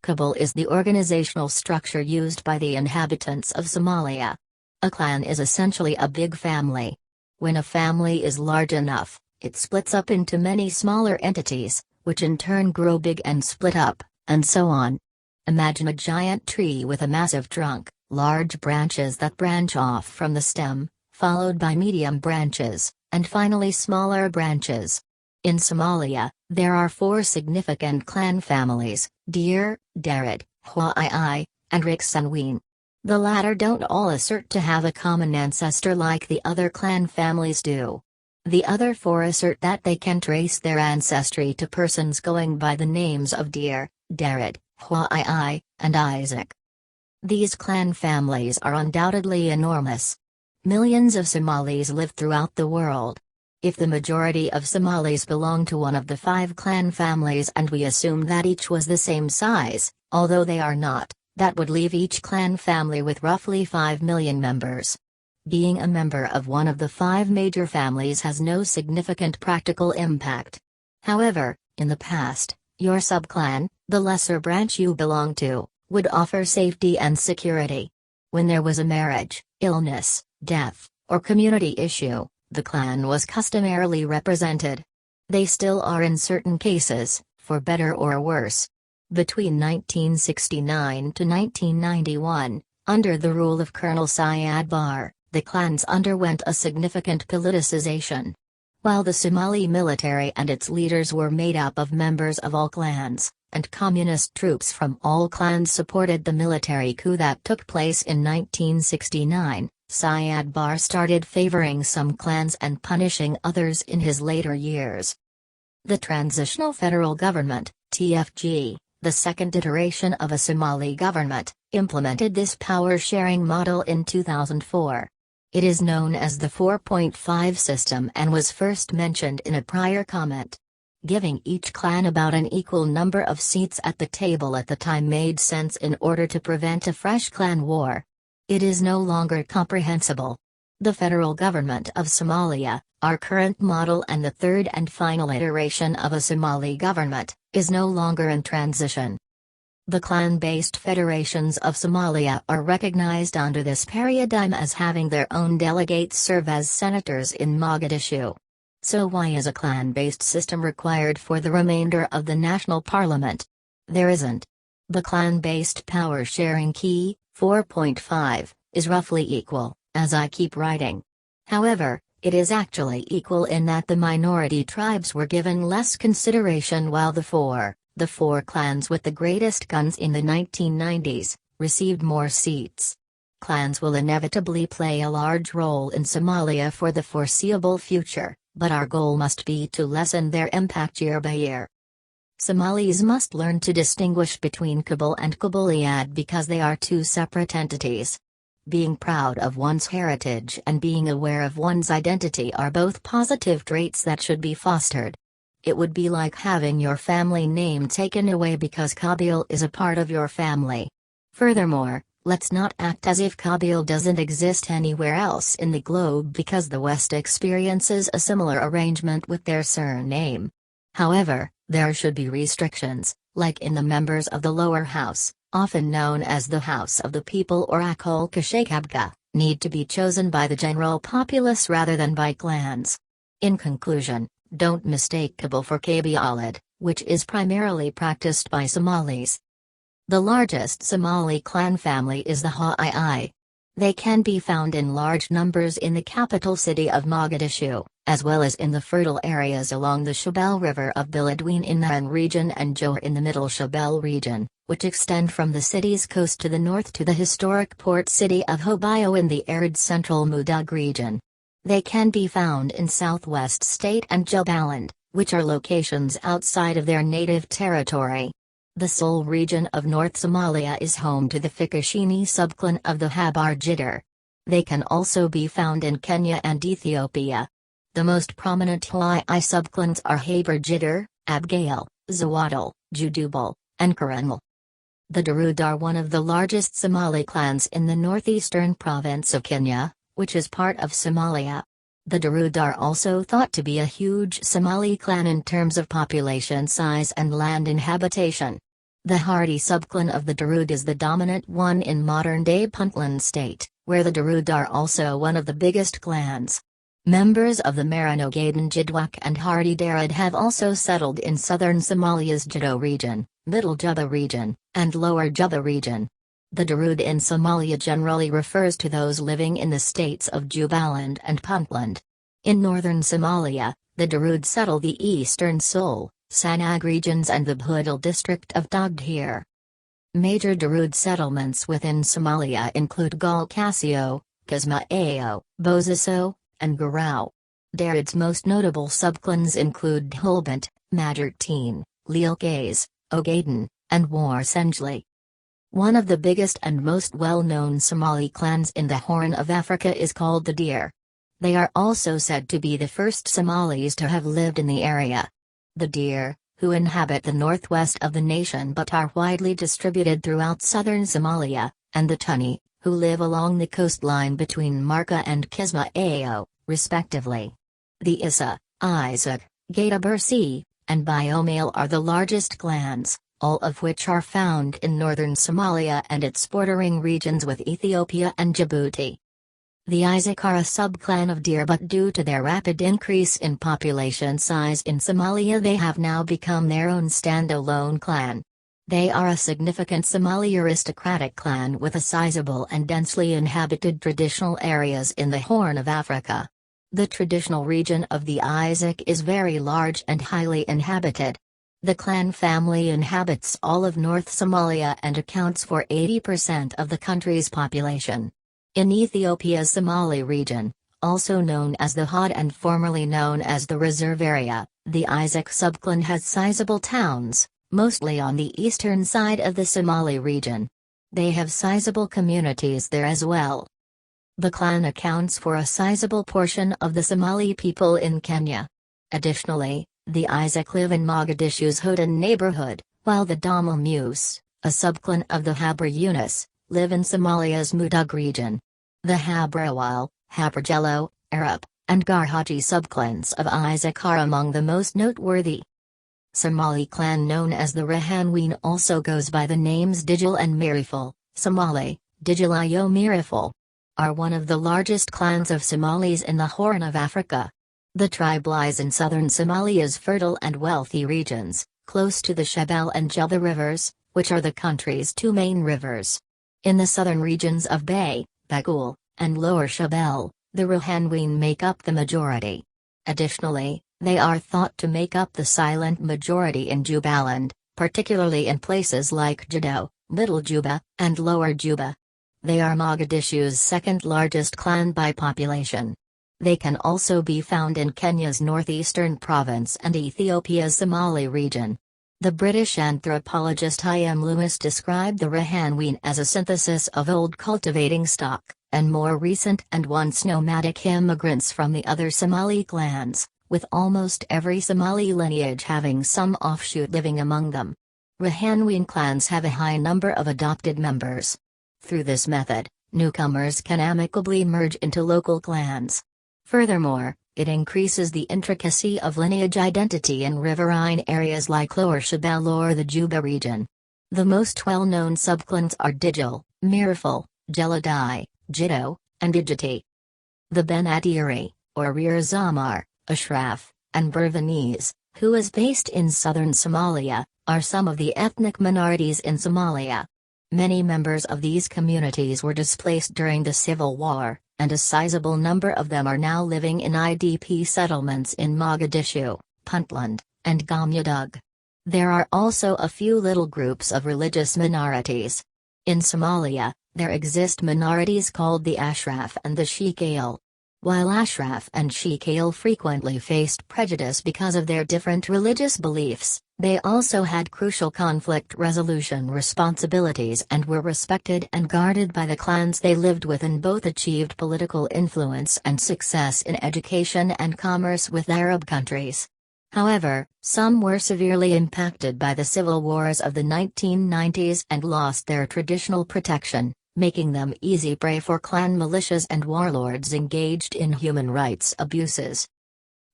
Qabil is the organizational structure used by the inhabitants of Somalia. A clan is essentially a big family. When a family is large enough, it splits up into many smaller entities, which in turn grow big and split up, and so on. Imagine a giant tree with a massive trunk, large branches that branch off from the stem, followed by medium branches, and finally smaller branches. In Somalia, there are 4 significant clan families: Dir, Darid, Hwai, and Riksanween. The latter don't all assert to have a common ancestor like the other clan families do. The other 4 assert that they can trace their ancestry to persons going by the names of Dir, Darid, Hwai, and Isaac. These clan families are undoubtedly enormous. Millions of Somalis live throughout the world. If the majority of Somalis belong to one of the 5 clan families and we assume that each was the same size, although they are not, that would leave each clan family with roughly 5 million members. Being a member of one of the 5 major families has no significant practical impact. However, in the past, your subclan, the lesser branch you belong to, would offer safety and security. When there was a marriage, illness, death, or community issue, the clan was customarily represented. They still are in certain cases, for better or worse. Between 1969 to 1991, under the rule of Colonel Syed Barre, the clans underwent a significant politicization. While the Somali military and its leaders were made up of members of all clans, and communist troops from all clans supported the military coup that took place in 1969, Syed Barre started favoring some clans and punishing others in his later years. The Transitional Federal Government, TFG, the second iteration of a Somali government, implemented this power-sharing model in 2004. It is known as the 4.5 system and was first mentioned in a prior comment. Giving each clan about an equal number of seats at the table at the time made sense in order to prevent a fresh clan war. It is no longer comprehensible. The federal government of Somalia, our current model and the third and final iteration of a Somali government, is no longer in transition. The clan-based federations of Somalia are recognized under this paradigm as having their own delegates serve as senators in Mogadishu. So why is a clan-based system required for the remainder of the national parliament? There isn't. The clan-based power-sharing key, 4.5, is roughly equal, as I keep writing. However, it is actually equal in that the minority tribes were given less consideration while the four clans with the greatest guns in the 1990s, received more seats. Clans will inevitably play a large role in Somalia for the foreseeable future, but our goal must be to lessen their impact year by year. Somalis must learn to distinguish between Qabil and Qabiliyat because they are 2 separate entities. Being proud of one's heritage and being aware of one's identity are both positive traits that should be fostered. It would be like having your family name taken away because Qabil is a part of your family. Furthermore, let's not act as if Qabil doesn't exist anywhere else in the globe because the West experiences a similar arrangement with their surname. However, there should be restrictions, like in the members of the lower house, often known as the House of the People or Akol Kashakabga, need to be chosen by the general populace rather than by clans. In conclusion, don't mistake Qabil for Qabialid, which is primarily practiced by Somalis. The largest Somali clan family is the Hwai. They can be found in large numbers in the capital city of Mogadishu, as well as in the fertile areas along the Shabelle River of Beledweyne in the An region and Johor in the Middle Shabelle region, which extend from the city's coast to the north to the historic port city of Hobyo in the arid central Mudug region. They can be found in Southwest State and Jubaland, which are locations outside of their native territory. The Sol region of North Somalia is home to the Fikashini subclan of the Habar Jidder. They can also be found in Kenya and Ethiopia. The most prominent Hwai subclans are Habar Jidder, Abgail, Zawadal, Judubal, and Karangal. The Darud are one of the largest Somali clans in the northeastern province of Kenya, which is part of Somalia. The Darud are also thought to be a huge Somali clan in terms of population size and land inhabitation. The hardy subclan of the Darood is the dominant one in modern-day Puntland state, where the Darood are also one of the biggest clans. Members of the Maranogadan Jidwak and Hardy Darod have also settled in southern Somalia's Jiddo region, Middle Juba region, and Lower Juba region. The Darood in Somalia generally refers to those living in the states of Jubaland and Puntland. In northern Somalia, the Darood settle the eastern Sol, Sanag regions and the Bhudal district of Dagdhir. Major Darood settlements within Somalia include Galkasio, Kismayo, Bosaso, and Garao. Darood's most notable subclans include Dhulbant, Majertine, Leelkays, Ogaden, and Warsenjli. One of the biggest and most well-known Somali clans in the Horn of Africa is called the Dir. They are also said to be the first Somalis to have lived in the area. The Dir, who inhabit the northwest of the nation but are widely distributed throughout southern Somalia, and the Tuni, who live along the coastline between Marka and Kismayo, respectively. The Isa, Isaac, Gata Bursi, and Biomale are the largest clans, all of which are found in northern Somalia and its bordering regions with Ethiopia and Djibouti. The Isaac are a subclan of Dir, but due to their rapid increase in population size in Somalia they have now become their own standalone clan. They are a significant Somali aristocratic clan with a sizable and densely inhabited traditional areas in the Horn of Africa. The traditional region of the Isaac is very large and highly inhabited. The clan family inhabits all of North Somalia and accounts for 80% of the country's population. In Ethiopia's Somali region, also known as the Hod and formerly known as the Reserve Area, the Isaac subclan has sizable towns, mostly on the eastern side of the Somali region. They have sizable communities there as well. The clan accounts for a sizable portion of the Somali people in Kenya. Additionally, the Isaac live in Mogadishu's Hodan neighborhood, while the Damal Mus, a subclan of the Habra Yunus, live in Somalia's Mudug region. The Habrawal, Haberjello, Arab, and Garhaji subclans of Isaac are among the most noteworthy. Somali clan known as the Rahanween also goes by the names Digil and Miriful. Somali, Digilayo Miriful, are one of the largest clans of Somalis in the Horn of Africa. The tribe lies in southern Somalia's fertile and wealthy regions, close to the Shabelle and Juba rivers, which are the country's two main rivers. In the southern regions of Bay, Bagul, and Lower Shabelle, the Rahanween make up the majority. Additionally, they are thought to make up the silent majority in Jubaland, particularly in places like Jiddo, Middle Juba, and Lower Juba. They are Mogadishu's second largest clan by population. They can also be found in Kenya's northeastern province and Ethiopia's Somali region. The British anthropologist I.M. Lewis described the Rahanween as a synthesis of old cultivating stock, and more recent and once nomadic immigrants from the other Somali clans, with almost every Somali lineage having some offshoot living among them. Rahanween clans have a high number of adopted members. Through this method, newcomers can amicably merge into local clans. Furthermore, it increases the intricacy of lineage identity in riverine areas like Lower Shabelle or the Juba region. The most well-known subclans are Digil, Miriful, Jeladai, Jiddo, and Ijiti. The Benadiri, or Rear Zamar, Ashraf, and Burvanese, who is based in southern Somalia, are some of the ethnic minorities in Somalia. Many members of these communities were displaced during the Civil War, and a sizable number of them are now living in IDP settlements in Mogadishu, Puntland, and Gamyadug. There are also a few little groups of religious minorities. In Somalia, there exist minorities called the Ashraf and the Sheikale. While Ashraf and Sheikale frequently faced prejudice because of their different religious beliefs, they also had crucial conflict resolution responsibilities and were respected and guarded by the clans they lived with, and both achieved political influence and success in education and commerce with Arab countries. However, some were severely impacted by the civil wars of the 1990s and lost their traditional protection, making them easy prey for clan militias and warlords engaged in human rights abuses.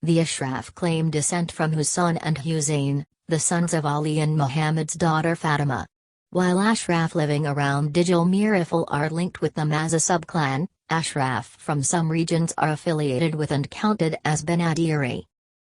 The Ashraf claim descent from Hussein and Hussein, the sons of Ali and Muhammad's daughter Fatima. While Ashraf living around Dijal Mirifal are linked with them as a subclan, Ashraf from some regions are affiliated with and counted as Benadiri.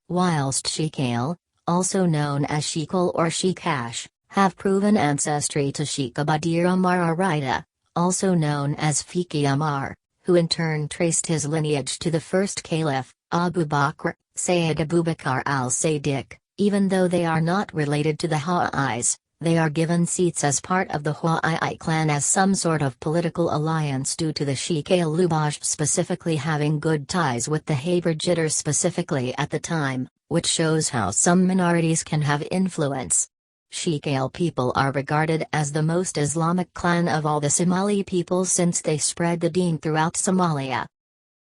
Whilst Sheikale, also known as Sheikal or Sheikash, have proven ancestry to Sheikh Abadir Amar Arida, also known as Fiki Amar, who in turn traced his lineage to the first caliph, Abu Bakr, Sayyid Abu Bakr al-Siddiq. Even though they are not related to the Ha'is, they are given seats as part of the Ha'i clan as some sort of political alliance due to the Sheikh al-Lubash specifically having good ties with the Haberjitters specifically at the time, which shows how some minorities can have influence. Sheikh al people are regarded as the most Islamic clan of all the Somali people since they spread the deen throughout Somalia.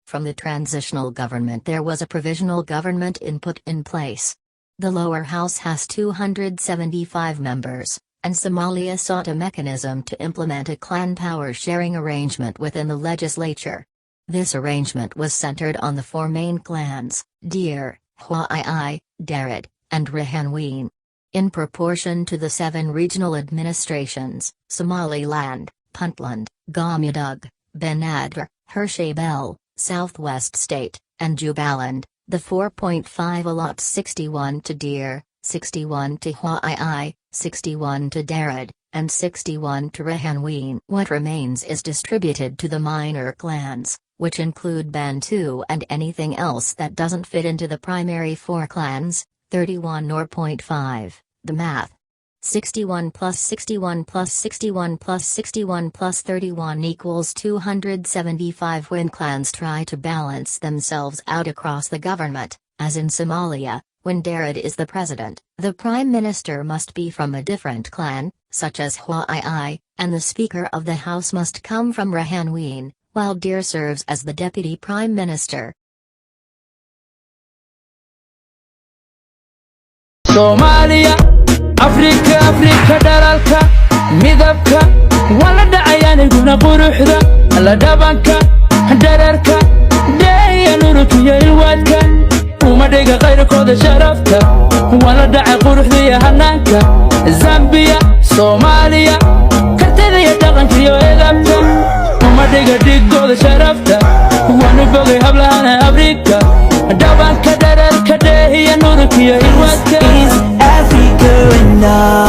From the transitional government there was a provisional government put in place. The lower house has 275 members, and Somalia sought a mechanism to implement a clan power-sharing arrangement within the legislature. This arrangement was centered on the four main clans, Dir, Ha'i, Darid, and Rahanween. In proportion to the 7 regional administrations, Somaliland, Puntland, Gamudug, Banadr, Hirshabelle, Southwest State, and Jubaland, the 4.5 allots 61 to Dir, 61 to Ha'i, 61 to Darid, and 61 to Rahanween. What remains is distributed to the minor clans, which include Bantu and anything else that doesn't fit into the primary 4 clans, 31 or 0.5, the math. 61 plus 61 plus 61 plus 61 plus 31 equals 275 when clans try to balance themselves out across the government, as in Somalia, when Darid is the president, the prime minister must be from a different clan, such as Ha'i, and the speaker of the house must come from Rahanween, while Dir serves as the deputy prime minister. Somalia, Africa dalalka, midabka, wala dhacayaan guna quruxda, la dhabanka, dhererka, deeya nurukiya ilwaadka, uma dhiga qayrkooda sharafta, wala dhacay quruxda iyo hanaanka, Zambia, Somalia, kartida iyo dhaqanka iyo edabta, uma dhiga dhigooda sharafta, waanu bogay hablahana Afrika, dhabanka, dhererka, deeya nurukiya ilwaadka. Africa enough.